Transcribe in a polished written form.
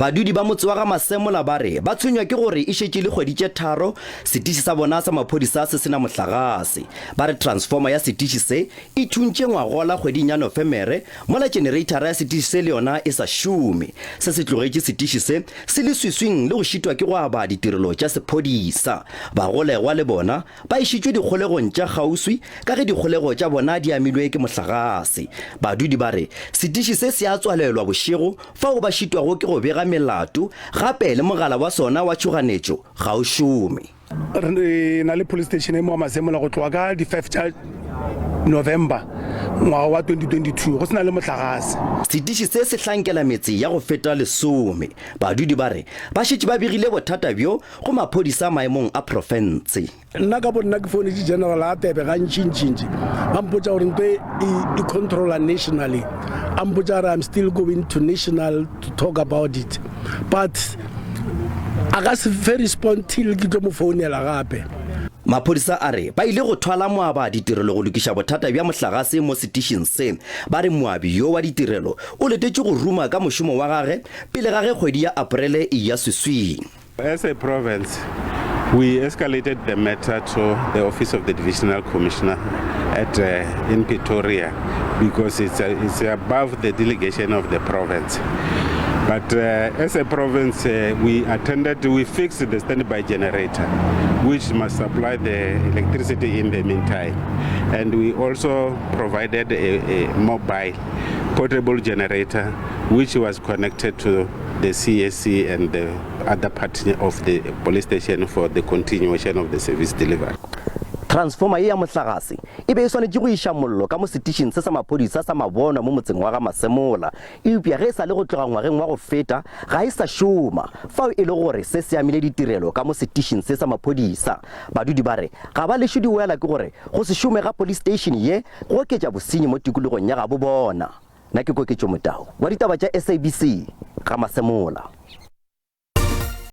Badudi ba motse wa ga-Masemola ba re ba tshwenywa ke gore e šetše le kgwedi tše tharo setešeng sa bona sa maphodisa se sena mohlagase. Ba re transformer ya setešeng se e thuntše ngwagola kgweding ya Nofemere mola generatora ya setešeng se le yona e sa šome. Se se tlogetše setešeng se leswiswing le go šitwa ke go aba ditirelo tša sephodisa. Bagolegwa le bona ba išitšwe dikgolegong tša kgauswi ka ge dikgolego tša bona di amilwe ke mohlagase. Badudi ba re setešeng se se a tswalelwa bošego fao ba šitwago ke go bega melato gape le mogala wa sona wa tšhoganetšo ga o šome. Re na le police station e mo Masemola go tloga ka di 5 tša November ngwaga wa 2022 go sena le mohlagase. Setešeng se se hlankela metse ya go feta lesome. Badudi ba re ba šetše ba begile bothata bjo go maphodisa maemong a profense. Nna ka bo nna ke phone di general a tebe ga ntšintšintši ba mpotša gore ntwe e controller nationally. I'm still going to national to talk about it, but I got very respond till ke tlo mo founela gape. Maphodisa a re ba ile go thwala moaba ditirelo go lokiša bothata bja mohlagase mo setešeng se. Ba re moabi yo wa ditirelo o letetše go ruma ka mošomo wa gage pele ga ge kgwedi ya Aprele e ya swiswing. As a province, we escalated the matter to the office of the divisional commissioner in Pretoria because it's above the delegation of the province. But as a province, we fixed the standby generator, which must supply the electricity in the meantime. And we also provided a mobile portable generator, which was connected to the CSC and the other part of the police station for the continuation of the service delivery. Transformer ya mohlagase e be e swanetše go iša mollo ka mo setešeng se sa maphodisa sa mabona mo motseng wa ga-Masemola. Eupša ge e sa le go tloga ngwageng wa go feta ga e sa šoma fao e le gore se se amile ditirelo ka mo setešeng se sa maphodisa. Badudi ba re ga ba lešo diwela ke gore go se šome ga police station ye go oketša bosenyi mo tikologong ya gabo bona. Nna ke Koketšo Motao wa ditaba tša SABC ga-Masemola.